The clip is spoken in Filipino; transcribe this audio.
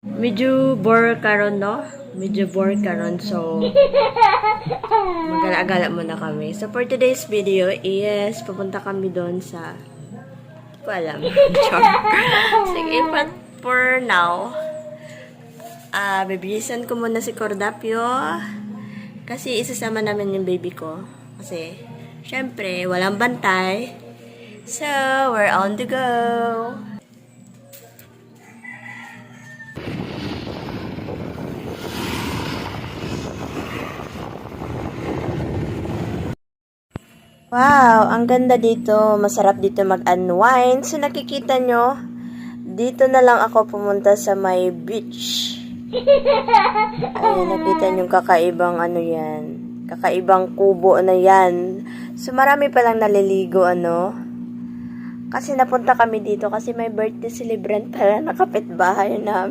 Medyo bore karon, no? Medyo bore karon, so magala-gala muna kami. So for today's video is papunta kami doon sa ko alam. Char. Sige, but for now, bibilisan ko muna si Cordapio kasi isasama namin yung baby ko. Kasi, syempre, walang bantay. So, we're on to go. Wow, ang ganda dito. Masarap dito mag-unwind. So, nakikita nyo, dito na lang ako pumunta sa may beach. Ayun, nakita nyo kakaibang ano yan. Kakaibang kubo na yan. So, marami palang naliligo, ano. Kasi napunta kami dito kasi may birthday celebrant pala na kapitbahay namin.